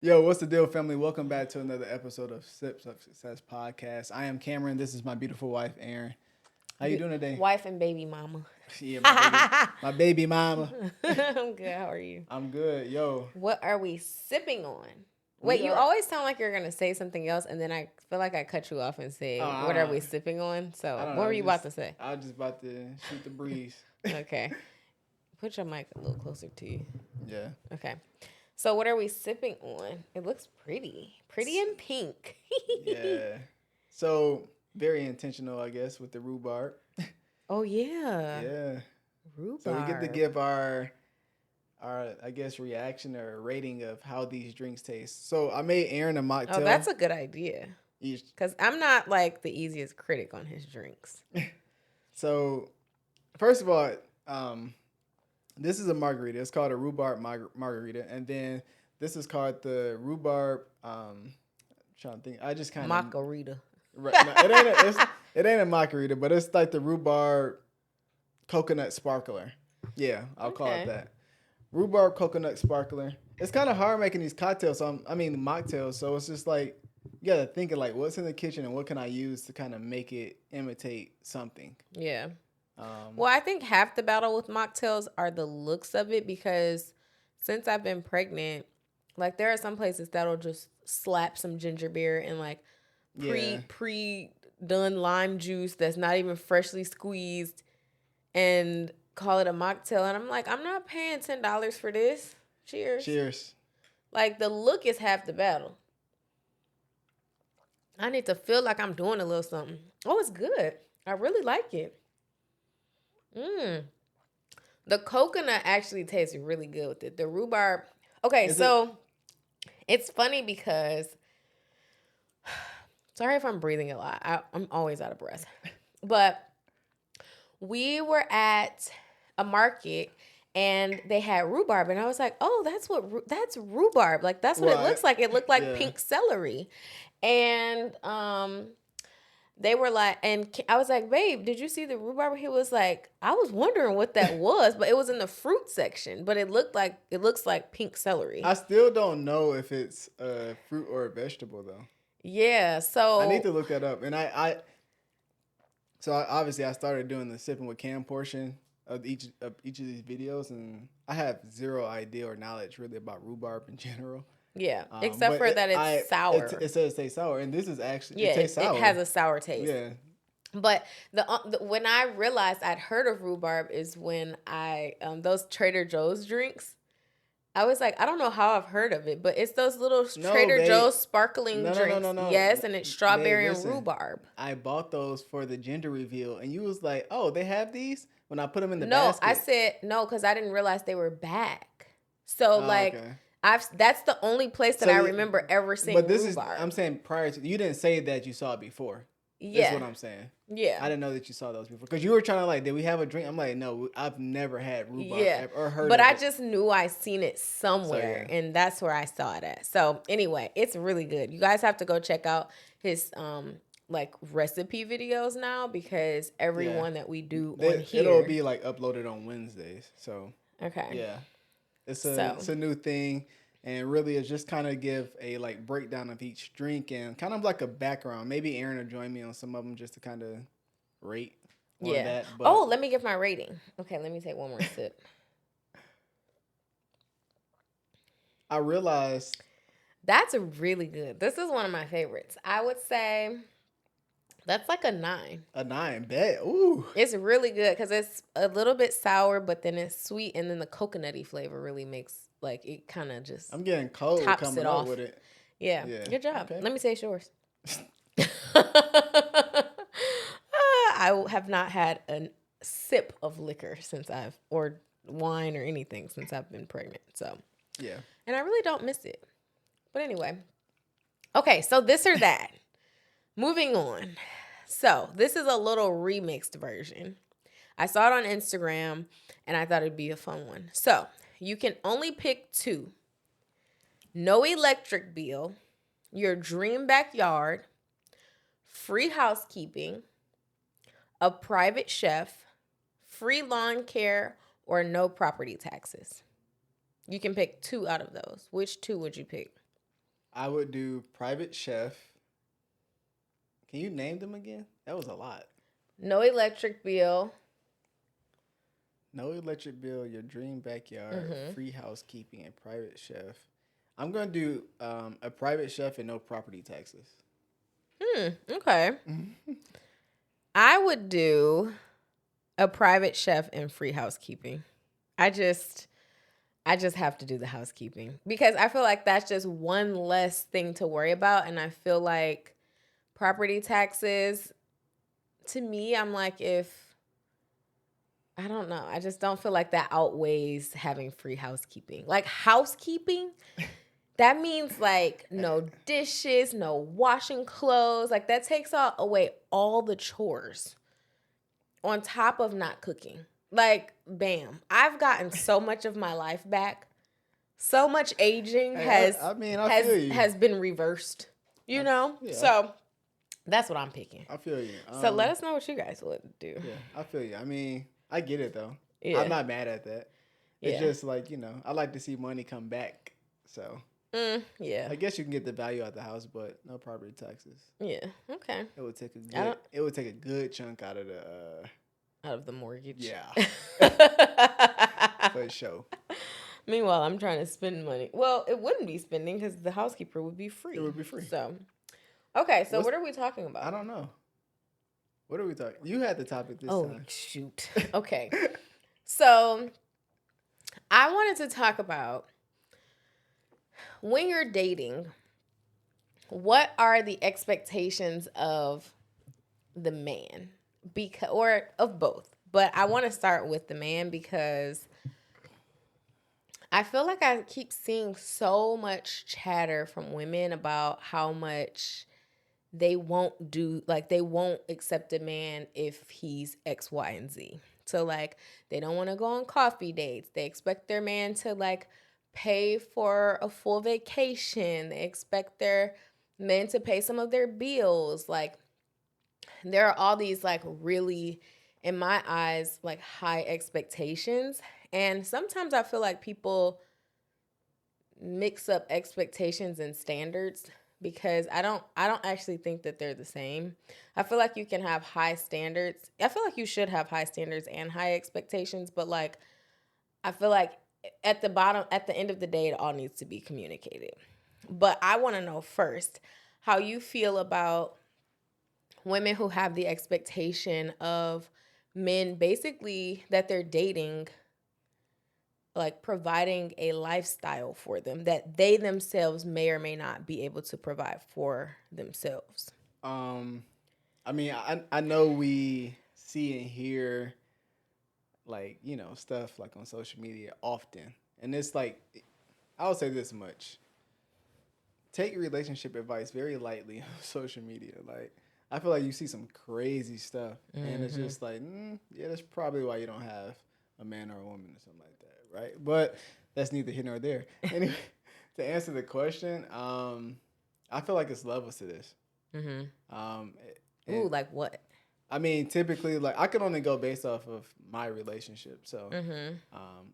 Yo, what's the deal, family? Welcome back to another episode of Sips of Success podcast. I am Cameron. This is my beautiful wife, Erin. How you doing today? Wife and baby mama. Yeah, my baby mama. I'm good. How are you? I'm good. Yo, What are we sipping on? Wait, we you are. always sound like you're gonna say something else, and then I feel like I cut you off and say, I "What don't are know. we sipping on?" So, I don't what know. were you about to say? I was just about to shoot the breeze. Okay, put your mic a little closer to you. Yeah. Okay, so what are we sipping on? It looks pretty and pink. Yeah. So very intentional, I guess, with the rhubarb. Oh yeah, Yeah. rhubarb. So we get to give our I guess reaction or rating of how these drinks taste. So I made Aaron a mocktail. Oh, that's a good idea. Each- Because I'm not like the easiest critic on his drinks. So first of all, this is a margarita. It's called a rhubarb margarita, and then this is called the rhubarb. Trying to think. I just kind of Margarita. right, no, it ain't a margarita, but it's like the rhubarb coconut sparkler. Yeah, I'll call Okay. it that. Rhubarb coconut sparkler. It's kind of hard making these cocktails. So mocktails. So it's just like you gotta think of like what's in the kitchen and what can I use to kind of make it imitate something. Yeah. Um, Well, I think half the battle with mocktails are the looks of it because since I've been pregnant, like there are some places that'll just slap some ginger beer and like yeah. pre done lime juice that's not even freshly squeezed and call it a mocktail. And I'm like, I'm not paying $10 for this. Cheers. Cheers. Like the look is half the battle. I need to feel like I'm doing a little something. Oh, it's good. I really like it. The coconut actually tastes really good with it. The rhubarb. Okay, it's funny because sorry if I'm breathing a lot. I'm always out of breath. But we were at a market and they had rhubarb and I was like, "Oh, that's rhubarb. Like that's what it looks like. It looked like pink celery." And they were like, and I was like, "Babe, did you see the rhubarb?" He was like, "I was wondering what that was, but it was in the fruit section, but it looks like pink celery." I still don't know if it's a fruit or a vegetable though. Yeah, so I need to look that up. And obviously I started doing the sipping with Cam portion of each of these videos, and I have zero idea or knowledge really about rhubarb in general. yeah, except for that it's sour. It says it tastes sour, and this is actually Yeah, it tastes sour. it has a sour taste. Yeah. But when I realized I'd heard of rhubarb is when I those Trader Joe's drinks. I was like, I don't know how I've heard of it, but it's those little Trader Joe's sparkling drinks. No. Yes, and it's strawberry Listen, and rhubarb. I bought those for the gender reveal, and you was like, "Oh, they have these?" When I put them in the No, basket. I said no because I didn't realize they were back. So Okay. that's the only place that I remember ever seeing But this rhubarb. I'm saying prior to, you didn't say that you saw it before. Yeah. That's what I'm saying. Yeah. I didn't know that you saw those before. Because you were trying to like, did we have a drink? I'm like, no, I've never had rhubarb or heard but of I it. just knew I seen it somewhere, and that's where I saw it at. So anyway, it's really good. You guys have to go check out his like recipe videos now because every one that we do on here, it'll be like uploaded on Wednesdays. So okay, yeah, it's a new thing. And really, it's just kind of give a like breakdown of each drink and kind of like a background. Maybe Aaron will join me on some of them just to kind of rate. That. But oh, let me give my rating. Okay, let me take one more sip. I realized that's really good. This is one of my favorites. I would say that's like a 9. A 9, bet. Ooh, it's really good because it's a little bit sour, but then it's sweet, and then the coconutty flavor really makes like it kind of just. I'm getting cold tops coming it up off. with it. Yeah, good job. Okay. Let me taste yours. I have not had a sip of liquor or wine or anything since I've been pregnant. So yeah, and I really don't miss it. But anyway, okay, so this or that. Moving on. So this is a little remixed version. I saw it on Instagram and I thought it'd be a fun one. So you can only pick 2. No electric bill, your dream backyard, free housekeeping, a private chef, free lawn care, or no property taxes. You can pick 2 out of those. Which 2 would you pick? I would do private chef. Can you name them again? That was a lot. No electric bill. No electric bill, your dream backyard, Mm-hmm. free housekeeping, and private chef. I'm gonna do a private chef and no property taxes. Okay. I would do a private chef and free housekeeping. I just have to do the housekeeping because I feel like that's just one less thing to worry about. And I feel like property taxes, to me, I'm like, I don't know. I just don't feel like that outweighs having free housekeeping. Like housekeeping, that means like no dishes, no washing clothes. Like that takes away all the chores on top of not cooking. Like, bam. I've gotten so much of my life back. So much aging I feel you. has been reversed, you know? Yeah. So that's what I'm picking. I feel you. So let us know what you guys would do. Yeah, I feel you. I mean, I get it though. Yeah. I'm not mad at that. It's just like, I like to see money come back. So yeah. I guess you can get the value out the house, but no property taxes. Yeah. Okay. It would take a good chunk out of the mortgage. Yeah. For sure. Meanwhile, I'm trying to spend money. Well, it wouldn't be spending because the housekeeper would be free. It would be free. So, okay. So what are we talking about? I don't know. What are we talking? You had the topic this time. Oh, shoot. Okay. So, I wanted to talk about when you're dating, what are the expectations of the man? Or of both. But I want to start with the man because I feel like I keep seeing so much chatter from women about how much they won't accept a man if he's X, Y, and Z. So like they don't want to go on coffee dates. They expect their man to like pay for a full vacation. They expect their men to pay some of their bills. Like there are all these like really, in my eyes, like high expectations. And sometimes I feel like people mix up expectations and standards because I don't actually think that they're the same. I feel like you can have high standards. I feel like you should have high standards and high expectations, but like I feel like at the end of the day, it all needs to be communicated. But I want to know first how you feel about women who have the expectation of men basically that they're dating, like providing a lifestyle for them that they themselves may or may not be able to provide for themselves. I mean, I know we see and hear like, stuff like on social media often. And it's like, I would say this much. Take relationship advice very lightly on social media. Like, I feel like you see some crazy stuff. And it's just like, yeah, that's probably why you don't have a man or a woman or something like that, right? But that's neither here nor there. Anyway, to answer the question, I feel like it's levels to this. Ooh, like what? I mean, typically, like I can only go based off of my relationship. So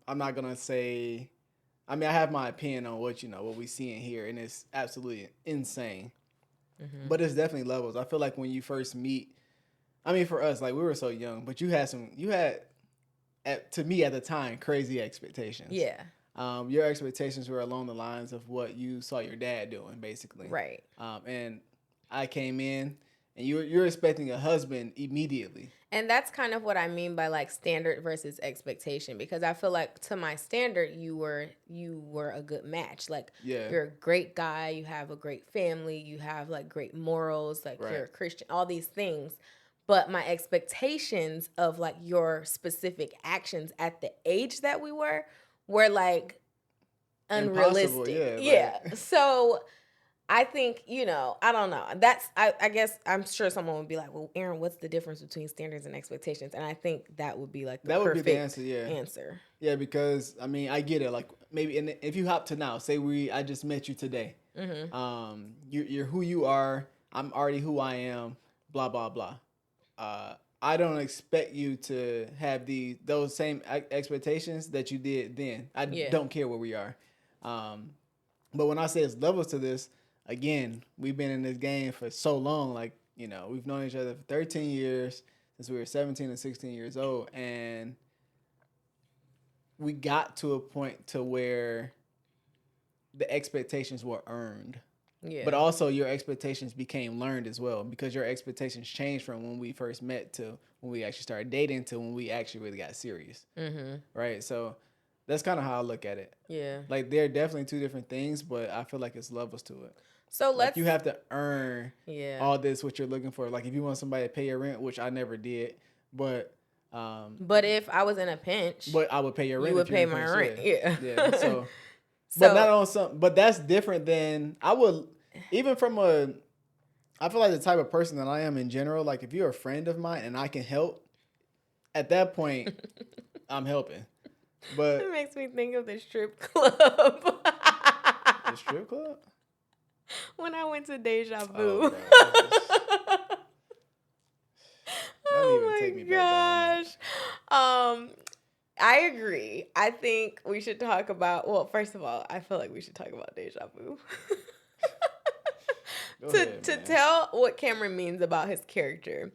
I'm not gonna say. I mean, I have my opinion on what we see in here, and it's absolutely insane. But it's definitely levels. I feel like when you first meet, I mean, for us, like we were so young, but you had to me at the time, crazy expectations. Yeah. Your expectations were along the lines of what you saw your dad doing, basically. Right. And I came in, and you're expecting a husband immediately. And that's kind of what I mean by like standard versus expectation, because I feel like to my standard, you were a good match. Like you're a great guy, you have a great family, you have like great morals, like you're a Christian, all these things. But my expectations of like your specific actions at the age that we were like unrealistic. Yeah. So I think, I don't know. I guess I'm sure someone would be like, well, Aaron, what's the difference between standards and expectations? And I think that would be like the perfect answer. Yeah, because I mean, I get it. Like maybe if you hop to now, say I just met you today. You're who you are. I'm already who I am. Blah, blah, blah. I don't expect you to have those same expectations that you did then. I don't care where we are. But when I say it's levels to this, again, we've been in this game for so long. Like, you know, we've known each other for 13 years since we were 17 and 16 years old. And we got to a point to where the expectations were earned. Yeah. But also your expectations became learned as well, because your expectations changed from when we first met to when we actually started dating to when we actually really got serious. Mm-hmm. Right? So that's kind of how I look at it. Yeah. Like, they're definitely two different things, but I feel like it's levels to it. So like, you have to earn all this, what you're looking for. Like, if you want somebody to pay your rent, which I never did, but if I was in a pinch, but I would pay your rent. You would pay my rent. Yeah. So but not on some, but that's different than I would, even from I feel like the type of person that I am in general, like if you're a friend of mine and I can help, at that point, I'm helping. But it makes me think of the strip club. The strip club? When I went to Deja Vu. Oh my gosh. I agree. I think we should talk about, well, first of all, I feel like we should talk about Deja Vu. To tell what Cameron means about his character.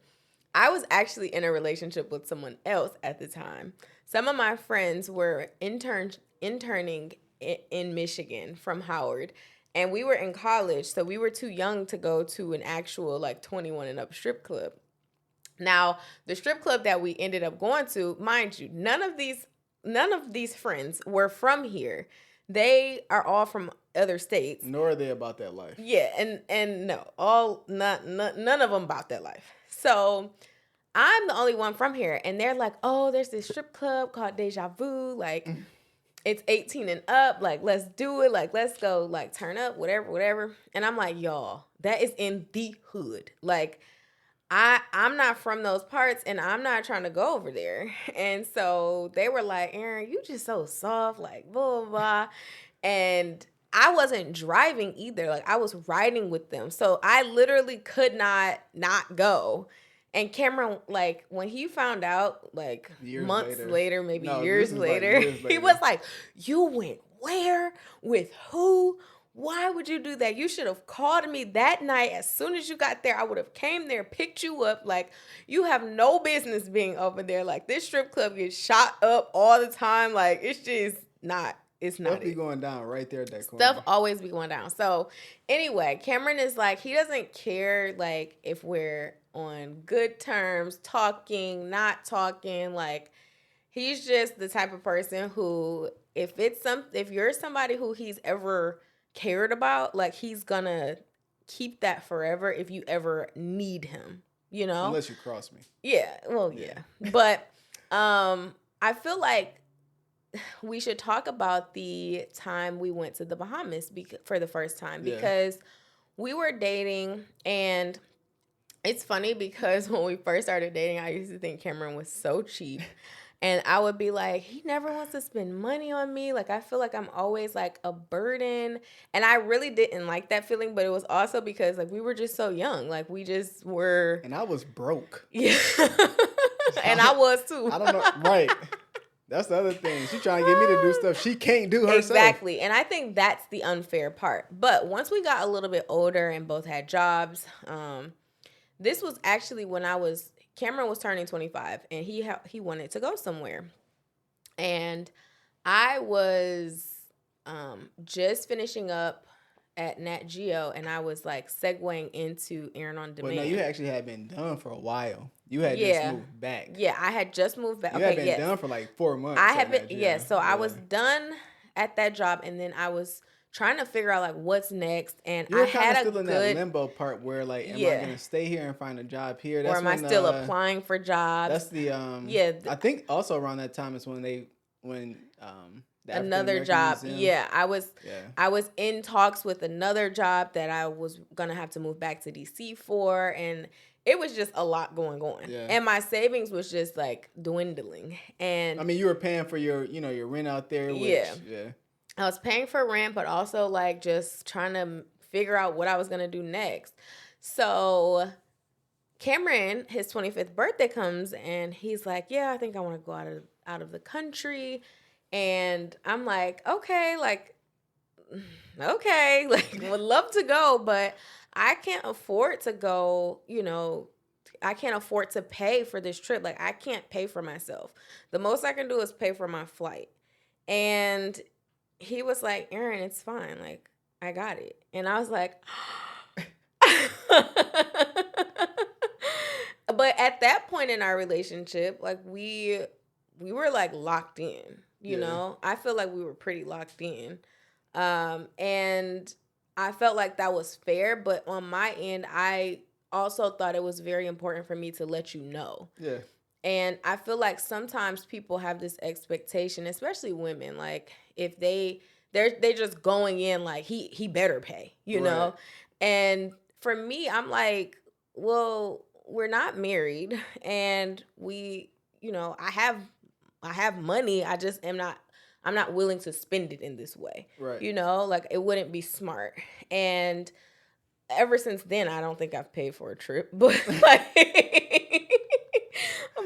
I was actually in a relationship with someone else at the time. Some of my friends were interning in Michigan from Howard, and we were in college, so we were too young to go to an actual like 21 and up strip club. Now, the strip club that we ended up going to, mind you, none of these friends were from here. They are all from other states. Nor are they about that life. Yeah, and no, none of them about that life. So I'm the only one from here, and they're like, "Oh, there's this strip club called Deja Vu. Like, it's 18 and up. Like, let's do it. Like, let's go. Like, turn up, whatever." And I'm like, "Y'all, that is in the hood. Like, I'm not from those parts, and I'm not trying to go over there." And so they were like, "Aaron, you just so soft, like blah, blah, blah." And I wasn't driving either. Like, I was riding with them. So I literally could not go. And Cameron, like, when he found out, like, months later, maybe years later, he was like, "You went where? With who? Why would you do that? You should have called me that night. As soon as you got there, I would have came there, picked you up. Like, you have no business being over there. Like, this strip club gets shot up all the time. Like, it's just not. It's not. Stuff be going down right there at that corner. Stuff always be going down." So, anyway, Cameron is like, he doesn't care, like, if we're on good terms, talking, not talking. Like, he's just the type of person who, if you're somebody who he's ever cared about, like, he's gonna keep that forever if you ever need him, you know? Unless you cross me. Yeah, well, yeah. But I feel like we should talk about the time we went to the Bahamas for the first time, because we were dating, and it's funny because when we first started dating, I used to think Cameron was so cheap. And I would be like, he never wants to spend money on me. Like, I feel like I'm always, like, a burden. And I really didn't like that feeling. But it was also because, like, we were just so young. Like, we just were. And I was broke. Yeah. And I was, too. I don't know. Right. That's the other thing. She's trying to get me to do stuff she can't do herself. Exactly. And I think that's the unfair part. But once we got a little bit older and both had jobs, this was actually when Cameron was turning 25, and he wanted to go somewhere. And I was just finishing up at Nat Geo, and I was like segueing into Aaron on Demand. Well, no, you actually had been done for a while. You had just moved back. Yeah, I had just moved back. You had been done for like 4 months. I had been, so I was done at that job, and then I was trying to figure out like what's next, and I had still in that limbo part where like, am I gonna stay here and find a job here? That's or am I still applying for jobs? That's the I think also around that time is when another job. Museum. Yeah, I was in talks with another job that I was gonna have to move back to DC for, and it was just a lot going on. Yeah. And my savings was just like dwindling. And I mean, you were paying for your rent out there. Which, I was paying for rent, but also like just trying to figure out what I was going to do next. So Cameron, his 25th birthday comes, and he's like, "Yeah, I think I want to go out of the country." And I'm like, "Okay, like okay, like would love to go, but I can't afford to go, I can't afford to pay for this trip. Like I can't pay for myself. The most I can do is pay for my flight. And he was like, Aaron, it's fine. Like I got it. And I was like, but at that point in our relationship, like we were like locked in, you know? I feel like we were pretty locked in. And I felt like that was fair, but on my end, I also thought it was very important for me to let you know. Yeah. And I feel like sometimes people have this expectation, especially women, like if they're just going in like he better pay, you know? And for me, I'm like, well, we're not married and I have money. I just I'm not willing to spend it in this way. Right. Like it wouldn't be smart. And ever since then, I don't think I've paid for a trip, but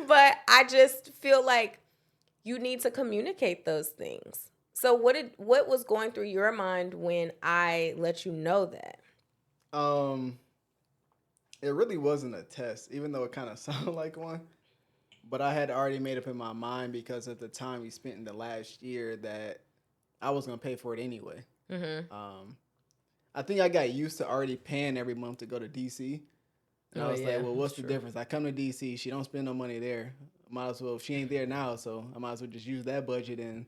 but I just feel like you need to communicate those things. So what was going through your mind when I let you know that? It really wasn't a test, even though it kind of sounded like one. But I had already made up in my mind because at the time we spent in the last year that I was gonna pay for it anyway. Mm-hmm. I think I got used to already paying every month to go to DC. And I was like, well, what's the difference? I come to DC, she don't spend no money there. Might as well, if she ain't there now, so I might as well just use that budget and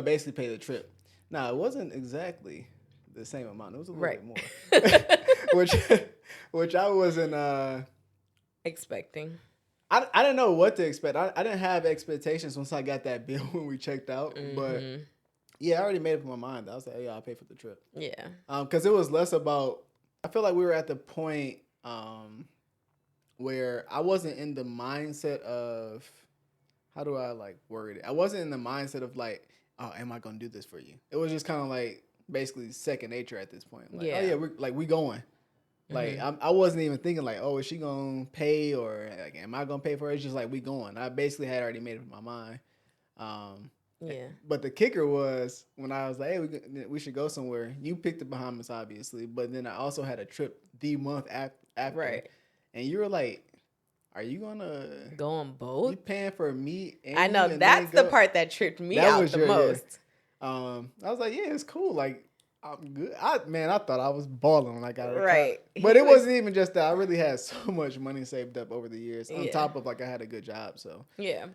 basically pay the trip. Now, it wasn't exactly the same amount. It was a little bit more. which I wasn't expecting. I didn't know what to expect. I didn't have expectations once I got that bill when we checked out. Mm-hmm. But yeah, I already made up my mind. I was like, yeah, I'll pay for the trip. Yeah. Because it was less about, I feel like we were at the point where I wasn't in the mindset of, how do I like word it? I wasn't in the mindset of like, oh, am I going to do this for you? It was just kind of like basically second nature at this point. Like, oh yeah, we going. Like, I wasn't even thinking like, oh, is she going to pay or like, am I going to pay for it? It's just like, we going. I basically had already made up my mind. But the kicker was when I was like, hey, we should go somewhere. You picked the Bahamas, obviously. But then I also had a trip the month after. Right. And you were like, are you going to go on both? You paying for me and I know. That's the part that tripped me out the most. I was like, yeah, it's cool. Like, I'm good. I thought I was balling when I got it. Right. But it wasn't even just that. I really had so much money saved up over the years. On top of like I had a good job. So yeah.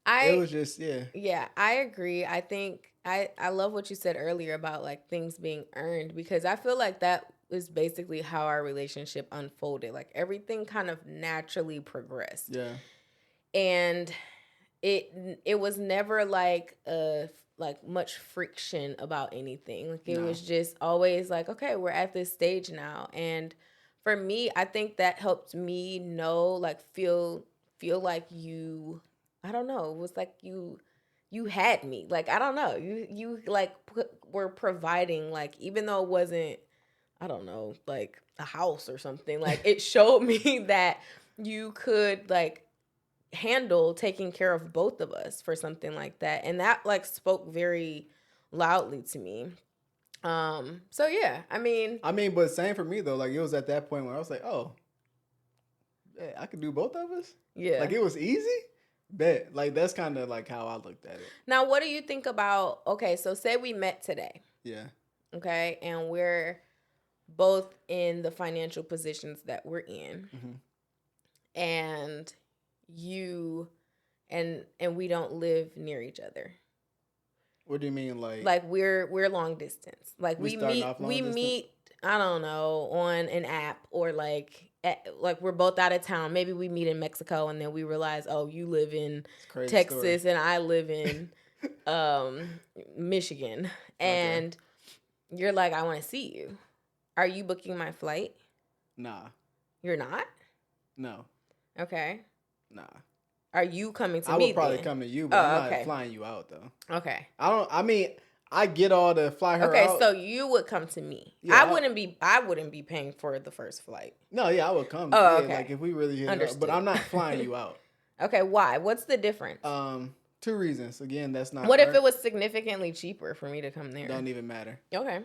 It was just Yeah, I agree. I think I love what you said earlier about like things being earned because I feel like that is basically how our relationship unfolded. Like everything kind of naturally progressed. Yeah. And it was never like much friction about anything. Like it was just always like, okay, we're at this stage now. And for me, I think that helped me know, like feel like you, I don't know, it was like you had me. Like I don't know. You like were providing, like even though it wasn't, I don't know, like a house or something. Like it showed me that you could like handle taking care of both of us for something like that, and that like spoke very loudly to me. So yeah, I mean but same for me though. Like it was at that point where I was like, oh, yeah, I could do both of us. Yeah, like it was easy. Bet. Like that's kind of like how I looked at it. Now, what do you think about? Okay, so say we met today. Yeah. Okay, and we're both in the financial positions that we're in, and you and we don't live near each other. What do you mean, like? Like we're long distance. Like we meet. I don't know, on an app or like we're both out of town. Maybe we meet in Mexico and then we realize, oh, you live in Texas and I live in Michigan, and you're like, I want to see you. Are you booking my flight? Nah. You're not? No. Okay. Nah. Are you coming to me? I would probably come to you, but I'm not flying you out though. Okay. I get all the fly her out. Okay, so you would come to me. Yeah, I wouldn't be paying for the first flight. No, yeah, I would come. Oh, okay. Like if we really hit it up, but I'm not flying you out. Okay, why? What's the difference? 2 reasons. Again, that's not. What if it was significantly cheaper for me to come there? Don't even matter. Okay.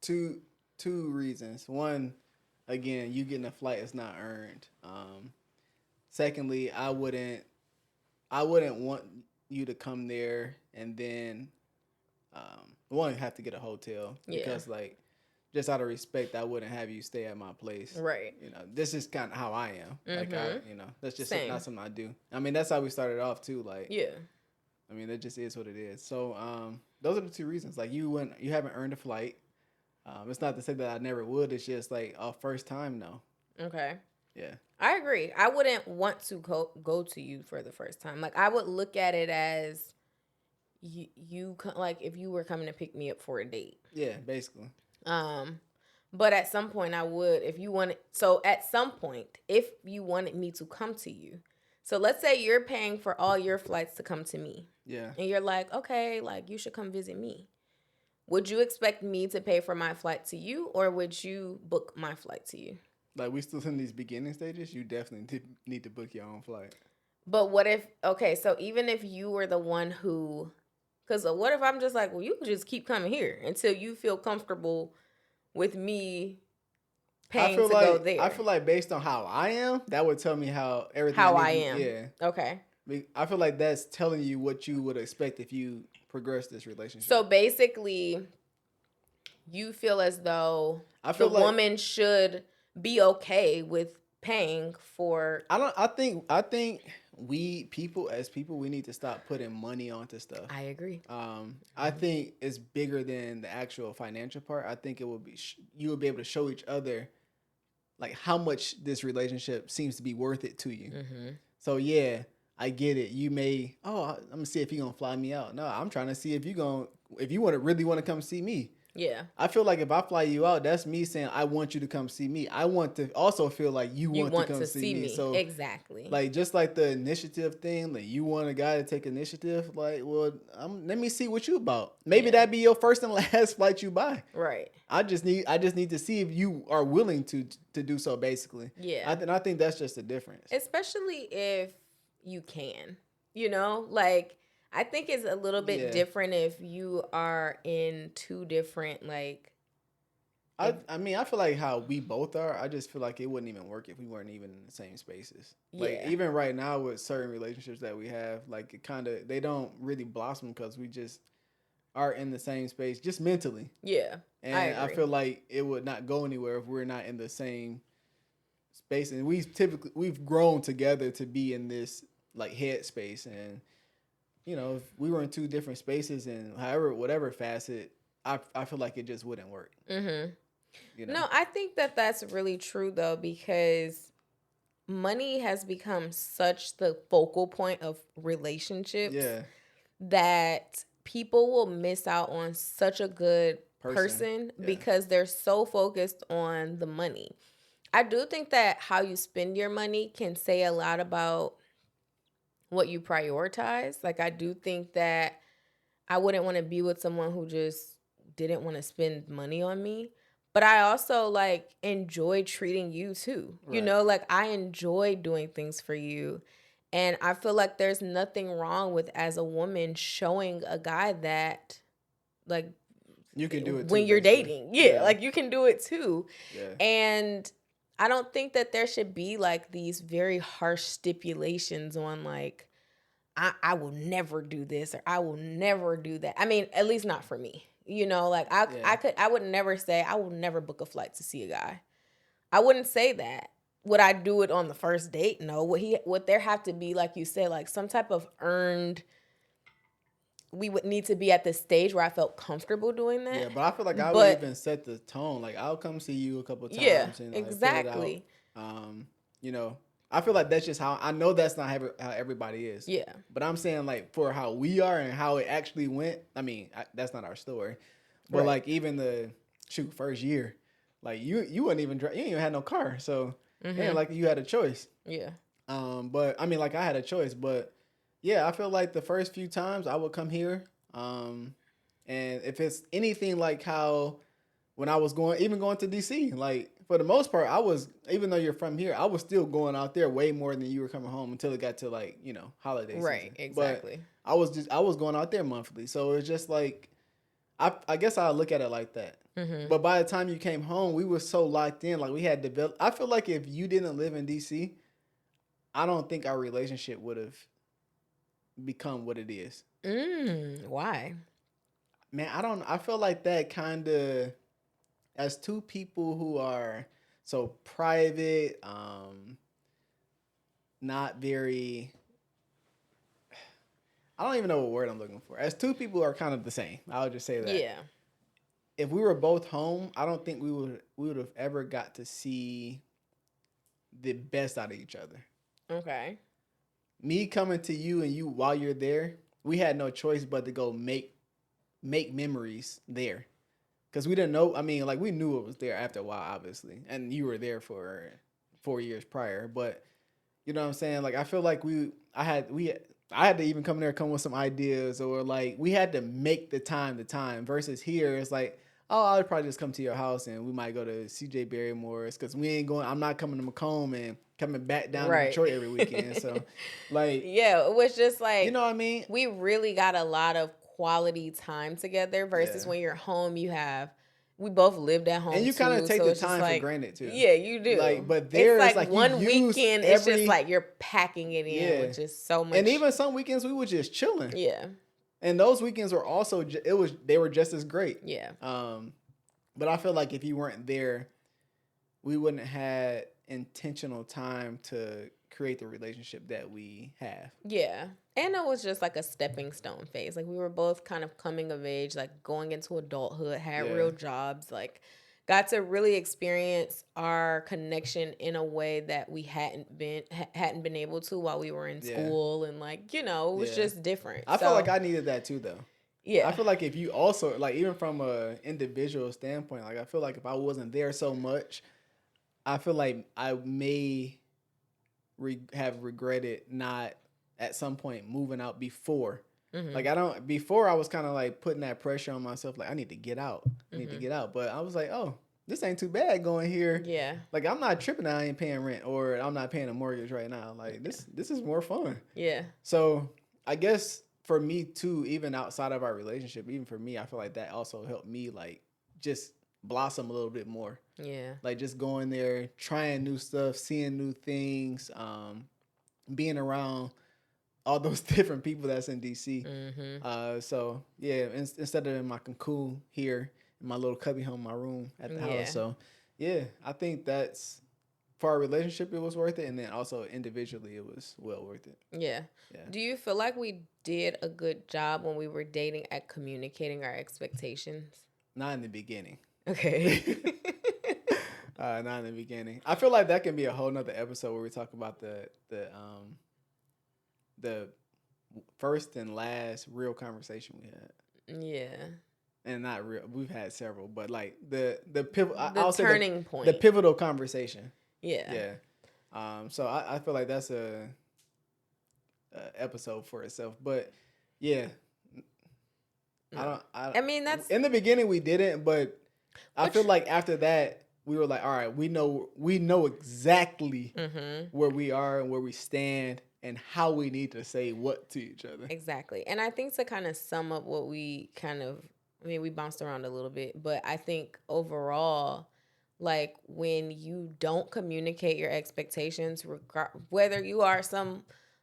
Two reasons. One, again, you getting a flight is not earned. Secondly, I wouldn't want you to come there and then one have to get a hotel because like just out of respect, I wouldn't have you stay at my place. Right. You know, this is kind of how I am. Like that's just Same. not something I do. I mean, that's how we started off too. Like, yeah. I mean, that just is what it is. So, those are the 2 reasons. Like, you haven't earned a flight. It's not to say that I never would. It's just like first time, no. Okay. Yeah. I agree. I wouldn't want to go to you for the first time. Like, I would look at it as you like if you were coming to pick me up for a date. Yeah, basically. But at some point I would, if you wanted me to come to you. So let's say you're paying for all your flights to come to me. Yeah. And you're like, okay, like you should come visit me. Would you expect me to pay for my flight to you, or would you book my flight to you? Like, we still in these beginning stages, you definitely need to book your own flight. But what if, okay, so even if you were the one who, because what if I'm just like, well, you can just keep coming here until you feel comfortable with me paying to go there. I feel like based on how I am, that would tell me how everything. How I am. Yeah. Okay. I feel like that's telling you what you would expect if you progress this relationship. So basically, you feel as though the woman should be okay with paying for. I think we we need to stop putting money onto stuff. I agree. I think it's bigger than the actual financial part. I think it will be you will be able to show each other like how much this relationship seems to be worth it to you. Mm-hmm. So yeah, I get it. You may I'm gonna see if you're gonna fly me out. No, I'm trying to see if you really want to come see me. Yeah. I feel like if I fly you out, that's me saying I want you to come see me. I want to also feel like you want to come see me. So exactly. Like just like the initiative thing, like you want a guy to take initiative. Like, well, let me see what you about. Maybe that'd be your first and last flight you buy. Right. I just need to see if you are willing to do so. Basically. Yeah. I think that's just the difference. Especially if you can, like. I think it's a little bit different if you are in 2 different, like... I feel like how we both are, I just feel like it wouldn't even work if we weren't even in the same spaces. Like, even right now with certain relationships that we have, like, they don't really blossom because we just are in the same space, just mentally. Yeah, and I feel like it would not go anywhere if we're not in the same space. And we've grown together to be in this, like, head space, and... if we were in 2 different spaces and whatever facet, I feel like it just wouldn't work. Mm-hmm. No, I think that that's really true, though, because money has become such the focal point of relationships that people will miss out on such a good person because they're so focused on the money. I do think that how you spend your money can say a lot about what you prioritize. Like, I do think that I wouldn't want to be with someone who just didn't want to spend money on me. But I also, like, enjoy treating you too. Right. Like, I enjoy doing things for you. And I feel like there's nothing wrong with, as a woman, showing a guy that, like, you can do it when too, you're dating. Yeah, like, you can do it too. Yeah. And I don't think that there should be, like, these very harsh stipulations on, like, I will never do this or I will never do that. I mean, at least not for me. Like, I would never say I will never book a flight to see a guy. I wouldn't say that. Would I do it on the first date? No. Would there have to be, like you said, like some type of earned... We would need to be at the stage where I felt comfortable doing that. Yeah, but I feel like I would even set the tone. Like, I'll come see you a couple of times. Yeah, and, like, exactly. I feel like that's just how... I know that's not how everybody is. Yeah. But I'm saying, like, for how we are and how it actually went, I mean, that's not our story. But, like, even the, first year, like, you wouldn't even drive... You didn't even have no car. So, like, you had a choice. Yeah. But, I mean, like, I had a choice, but... Yeah, I feel like the first few times I would come here, and if it's anything like how when I was going to DC, like for the most part, I was, even though you're from here, I was still going out there way more than you were coming home until it got to like, holiday season. Right, exactly. But I was going out there monthly. So it's just like, I guess I look at it like that. Mm-hmm. But by the time you came home, we were so locked in. Like we had developed. I feel like if you didn't live in DC, I don't think our relationship would have become what it is. Why? Man, I feel like that kind of, as two people who are so private, not very, I don't even know what word I'm looking for. As two people who are kind of the same, I'll just say that. Yeah. If we were both home, I don't think we would have ever got to see the best out of each other. Okay. Me coming to you and you while you're there, we had no choice but to go make memories there. Because we didn't know, I mean, like we knew it was there after a while, obviously. And you were there for 4 years prior. But you know what I'm saying? Like I feel like I had to even come with some ideas, or like we had to make the time versus here it's like, oh, I'll probably just come to your house and we might go to CJ Barrymore's because I'm not coming to Macomb and coming back down to Detroit every weekend. So like, yeah, it was just like, you know what I mean? We really got a lot of quality time together versus Yeah. when you're home, we both lived at home. And you kind of take so the time for granted too. Yeah, you do. Like, but there's it's like one weekend, it's just like you're packing it in with just so much. And even some weekends we were just chilling. Yeah. And those weekends were also they were just as great. Yeah. But I feel like if you weren't there, we wouldn't have had intentional time to create the relationship that we have. Yeah. And it was just like a stepping stone phase. Like we were both kind of coming of age, like going into adulthood, had real jobs, like got to really experience our connection in a way that we hadn't been able to while we were in school, and like, it was just different. I feel like I needed that too though. Yeah. I feel like if you also, like, even from a individual standpoint, like I feel like if I wasn't there so much, I feel like I may have regretted not at some point moving out before. Like before I was kind of like putting that pressure on myself, like I need to get out. But I was like, oh, this ain't too bad going here. Yeah. Like I'm not tripping that I ain't paying rent or I'm not paying a mortgage right now. Like this is more fun. Yeah. So I guess for me too, even outside of our relationship, even for me, I feel like that also helped me like just blossom a little bit more. Yeah. Like just going there, trying new stuff, seeing new things, being around all those different people that's in DC. So yeah, instead of in my cocoon here, in my little cubby home, my room at the house. So yeah, I think that's, for our relationship, it was worth it. And then also individually, it was well worth it. Yeah. Do you feel like we did a good job when we were dating at communicating our expectations? Not in the beginning. Okay. Not in the beginning. I feel like that can be a whole nother episode where we talk about the first and last real conversation we had. Yeah. And not real. We've had several, but like the turning point, the pivotal conversation. Yeah. Yeah. So I feel like that's a episode for itself. But yeah. I mean that's, in the beginning we didn't, but I feel like after that we were like, all right, we know exactly where we are and where we stand and how we need to say what to each other. Exactly. And I think to kind of sum up what we we bounced around a little bit, but I think overall, like when you don't communicate your expectations, whether you are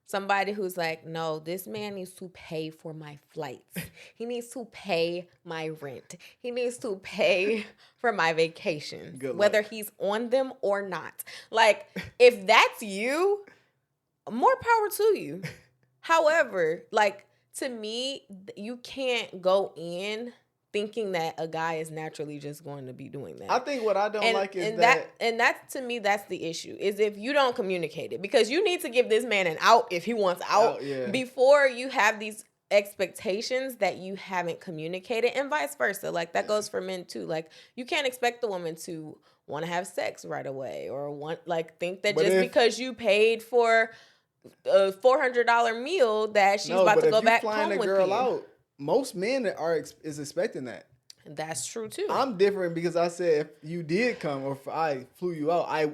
somebody who's like, no, this man needs to pay for my flights. He needs to pay my rent. He needs to pay for my vacations, whether he's on them or not. Like, if that's you, more power to you. However, like, to me, you can't go in thinking that a guy is naturally just going to be doing that. I think what I don't like is that... And that's, to me, that's the issue, is if you don't communicate it. Because you need to give this man an out if he wants out before you have these expectations that you haven't communicated, and vice versa. Like, that goes for men, too. Like, you can't expect the woman to want to have sex right away or think that because you paid for a $400 meal that she's about to go back home with you. Out, most men is expecting that. That's true too. I'm different because I said if you did come or if I flew you out, I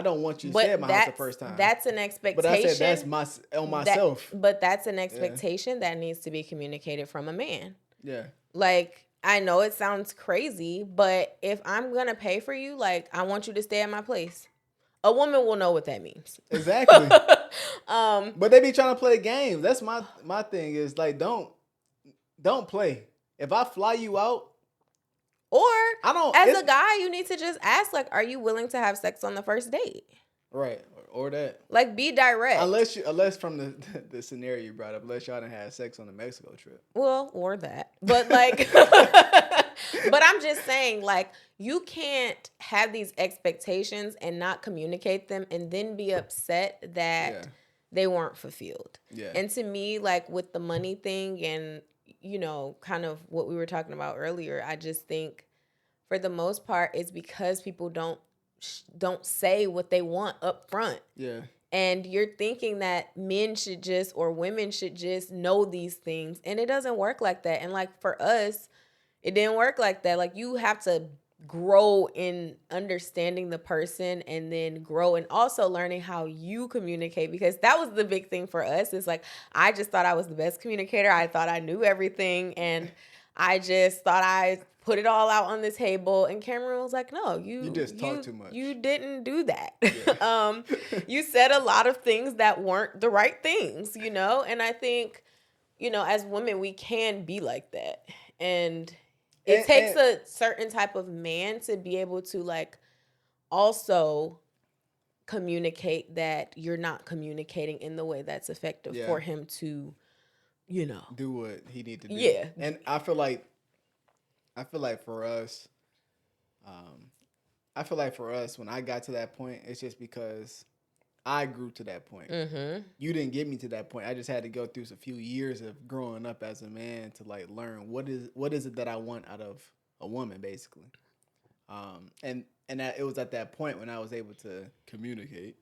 don't want you to stay at my house the first time. That's an expectation. But I said that's on myself. But that's an expectation that needs to be communicated from a man. Yeah. Like, I know it sounds crazy, but if I'm going to pay for you, like, I want you to stay at my place. A woman will know what that means. Exactly. But they be trying to play games. That's my thing is like, don't play. If I fly you out, or as a guy, you need to just ask, like, are you willing to have sex on the first date? Right. Or that. Like, be direct. Unless from the scenario you brought up, unless y'all done had sex on the Mexico trip. Well, or that. But like, but I'm just saying, like, you can't have these expectations and not communicate them and then be upset that they weren't fulfilled. Yeah. And to me, like, with the money thing and, you know, kind of what we were talking about earlier, I just think for the most part, it's because people don't say what they want up front. Yeah. And you're thinking that men should just, or women should just know these things. And it doesn't work like that. And like for us, it didn't work like that. Like you have to grow in understanding the person and then grow and also learning how you communicate, because that was the big thing for us. It's like, I just thought I was the best communicator. I thought I knew everything. And I just thought I put it all out on the table. And Cameron was like, no, you just talk too much. You didn't do that. Yeah. You said a lot of things that weren't the right things, you know? And I think, you know, as women, we can be like that. And it takes a certain type of man to be able to like also communicate that you're not communicating in the way that's effective for him to, you know, do what he need to do. Yeah. And I feel like for us, when I got to that point, it's just because I grew to that point. Mm-hmm. You didn't get me to that point. I just had to go through a few years of growing up as a man to like learn what is it that I want out of a woman, basically. And that it was at that point when I was able to communicate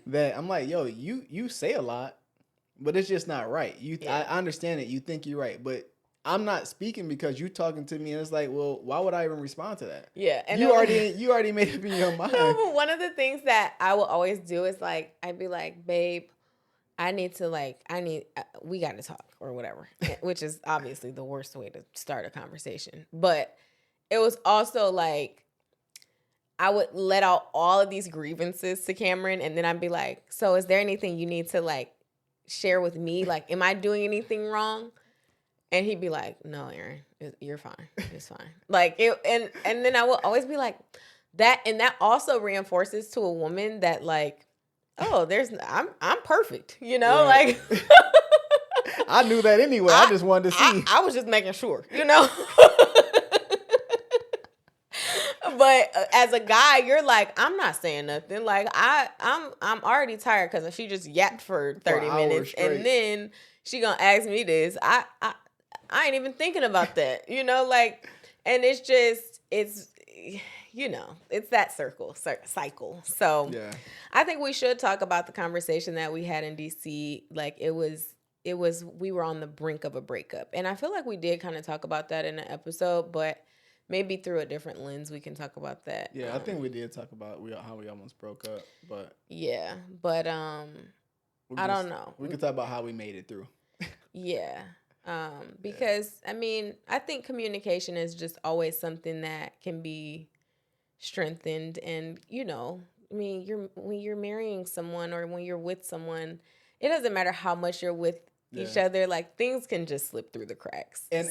that I'm like, yo, you say a lot, but it's just not right. I understand it. You think you're right, but I'm not speaking because you talking to me, and it's like, well, why would I even respond to that? Yeah, and you already made up in your mind. No, but one of the things that I will always do is like, I'd be like, babe, we got to talk or whatever, which is obviously the worst way to start a conversation. But it was also like, I would let out all of these grievances to Cameron, and then I'd be like, so is there anything you need to like share with me? Like, am I doing anything wrong? And he'd be like, no, Aaron, you're fine. It's fine. Like, and then I will always be like, that, and that also reinforces to a woman that like, oh, I'm perfect, you know, right. like. I knew that anyway. I just wanted to see. I was just making sure, you know. But as a guy, you're like, I'm not saying nothing. Like I'm already tired because she just yapped for 30 minutes, straight. And then she gonna ask me this. I ain't even thinking about that, you know. Like, and it's you know, it's that cycle. So yeah. I think we should talk about the conversation that we had in DC. Like it was we were on the brink of a breakup, and I feel like we did kind of talk about that in an episode, but maybe through a different lens we can talk about that. Yeah, I think we did talk about how we almost broke up, but yeah, but I don't know. We could talk about how we made it through. Yeah. Because I mean, I think communication is just always something that can be strengthened, and you know, I mean, when you're marrying someone or when you're with someone, it doesn't matter how much you're with each other, like things can just slip through the cracks. And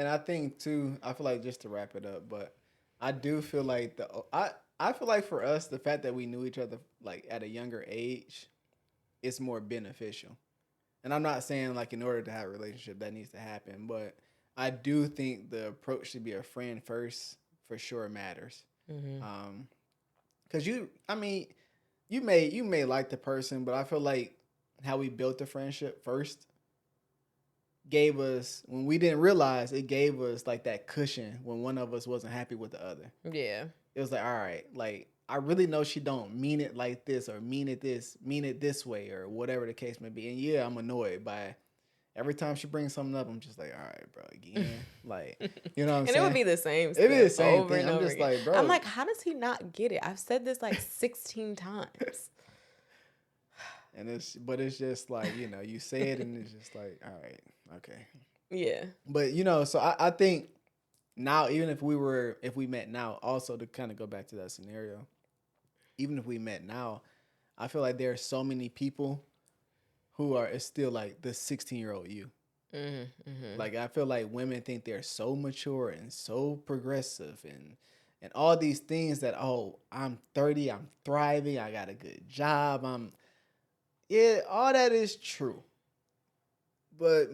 I think too, I feel like, just to wrap it up, but I do feel like I feel like for us, the fact that we knew each other like at a younger age, it's more beneficial. And I'm not saying like in order to have a relationship that needs to happen, but I do think the approach to be a friend first for sure matters. Mm-hmm. Cause you may like the person, but I feel like how we built the friendship first gave us, when we didn't realize, it gave us like that cushion when one of us wasn't happy with the other. Yeah. It was like, all right, like I really know she don't mean it like this or mean it this way or whatever the case may be. And yeah, I'm annoyed by every time she brings something up, I'm just like, all right, bro, again. Like, you know what I'm And saying? it would be the same stuff. It is the same over thing. and I'm over just again. like, bro. I'm like, how does he not get it? I've said this like 16 times. And it's just like, you know, you say it and it's just like, all right, okay. Yeah. But, you know, so I think now, even if we met now, also to kind of go back to that scenario, even if we met now, I feel like there are so many people who are it's still like the 16-year-old you. Like, I feel like women think they're so mature and so progressive and all these things that, oh, I'm 30, I'm thriving, I got a good job, yeah, all that is true. But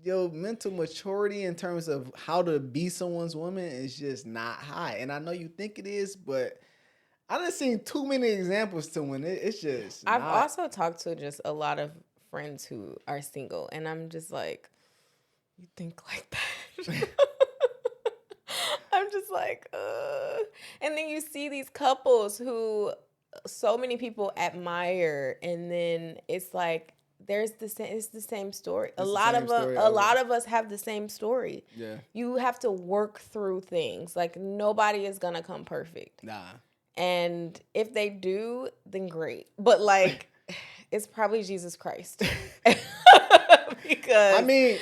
your mental maturity in terms of how to be someone's woman is just not high. And I know you think it is, but I done seen too many examples to when it's just I've not. also talked to just a lot of friends who are single, and I'm just like, you think like that? I'm just like, And then you see these couples who so many people admire, and then it's like it's the same story. It's the same story over. lot of us have the same story. Yeah. You have to work through things. Like, nobody is gonna come perfect. Nah. And if they do, then great. But like, it's probably Jesus Christ. Because I mean,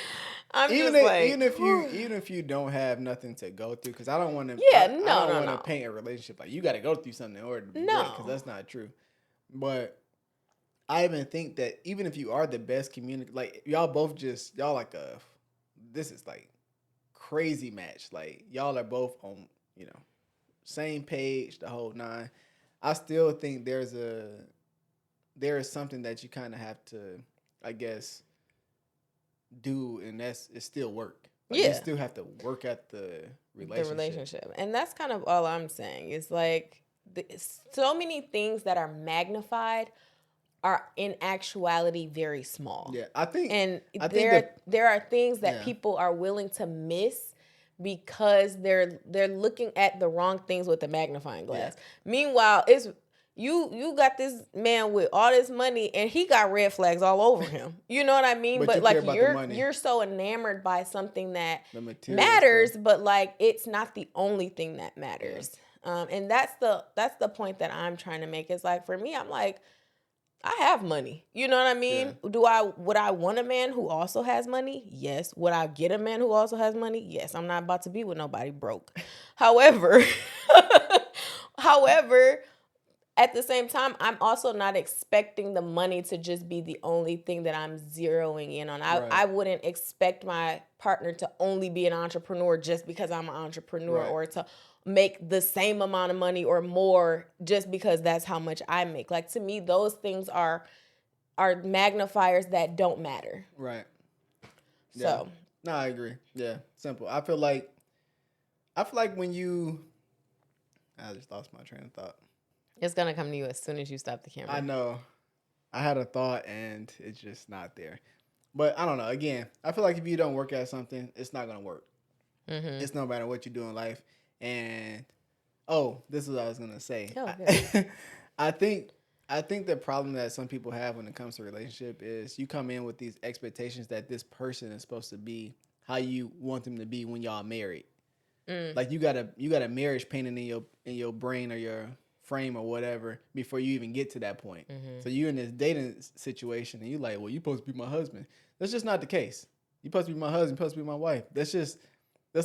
I'm even if you don't have nothing to go through, because I don't want to. Yeah, I don't want to no. paint a relationship like you got to go through something in order to be No. great, because that's not true. But I even think that even if you are the best like y'all both y'all like this is like crazy match. Like, y'all are both on, you know, same page, the whole nine. I still think there is something that you kind of have to, I guess, do, and it's still work. Like, Yeah. You still have to work at the relationship. And that's kind of all I'm saying. It's like so many things that are magnified are in actuality very small. Yeah, I think there are things that people are willing to miss because they're looking at the wrong things with the magnifying glass. Yeah. Meanwhile, it's you got this man with all this money and he got red flags all over him. You know what I mean? But like, you're so enamored by something that matters, stuff. But like, it's not the only thing that matters. Yeah. And that's the point that I'm trying to make. Is like, for me, I'm like, I have money. You know what I mean? Yeah. Would I want a man who also has money? Yes. Would I get a man who also has money? Yes. I'm not about to be with nobody broke. However, at the same time, I'm also not expecting the money to just be the only thing that I'm zeroing in on. I wouldn't expect my partner to only be an entrepreneur just because I'm an entrepreneur, or to make the same amount of money or more just because that's how much I make. Like, to me, those things are magnifiers that don't matter. Right. So. No, I agree. Yeah, simple. I feel like when I just lost my train of thought. It's going to come to you as soon as you stop the camera. I know. I had a thought and it's just not there. But I don't know. Again, I feel like if you don't work at something, it's not going to work. Mm-hmm. It's no matter what you do in life. And, this is what I was going to say. Oh, good. I think the problem that some people have when it comes to relationship is you come in with these expectations that this person is supposed to be how you want them to be when y'all married. Like, you got a marriage painted in your brain or your frame or whatever before you even get to that point. Mm-hmm. So you in this dating situation and you like, well, you supposed to be my husband. That's just not the case. You supposed to be my husband, you supposed to be my wife. That's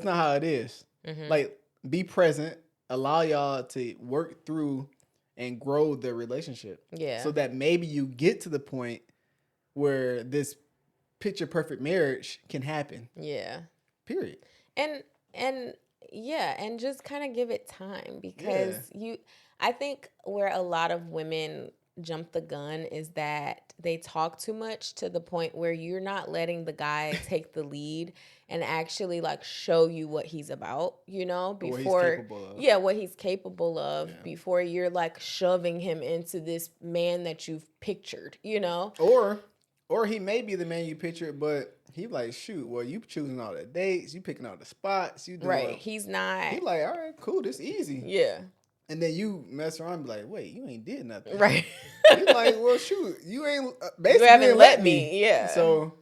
not how it is. Mm-hmm. Like, be present, allow y'all to work through and grow the relationship. Yeah. So that maybe you get to the point where this picture perfect marriage can happen. Yeah. Period. And just kind of give it time, because I think where a lot of women jump the gun is that they talk too much to the point where you're not letting the guy take the lead and actually like show you what he's about, you know, before what he's capable of before you're like shoving him into this man that you've pictured, you know? Or he may be the man you pictured, but he like, shoot, well, you choosing all the dates, you picking all the spots, you doing he's not. He like, all right, cool, this easy. Yeah. And then you mess around and be like, wait, you ain't did nothing. Right. You like, well, shoot, you ain't basically You haven't ain't let me. Yeah. So,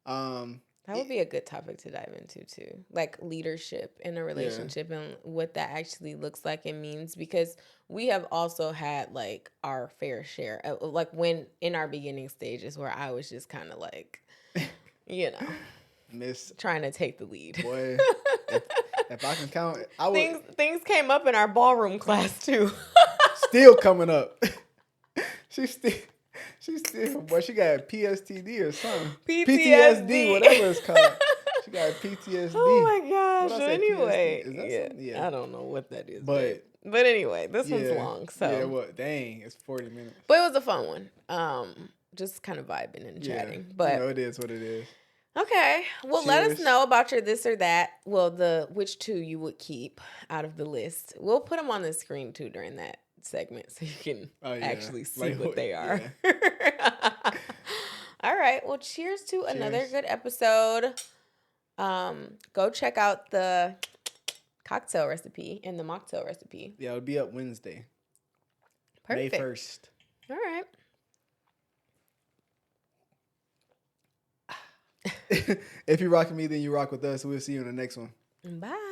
that would be a good topic to dive into too. Like leadership in a relationship and what that actually looks like and means, because we have also had like our fair share of, like when in our beginning stages where I was just kind of like, you know, trying to take the lead. Boy, if I can count, I would. Things came up in our ballroom class too. Still coming up. She's still, boy, she got PSTD or something. PTSD, whatever it's called. She got PTSD. Oh my gosh. Anyway. PTSD? Is that something? Yeah. I don't know what that is. But anyway, this one's long. So yeah, well, dang, it's 40 minutes. But it was a fun one. Just kind of vibing and chatting. But it is what it is. Okay. Well, let us know about your this or that. Well, which two you would keep out of the list. We'll put them on the screen too during that segment so you can actually see what they are. Yeah. All right. Well, cheers to another good episode. Go check out the cocktail recipe and the mocktail recipe. Yeah, it'll be up Wednesday. Perfect. May 1st. All right. If you rock with me, then you rock with us. We'll see you in the next one. Bye.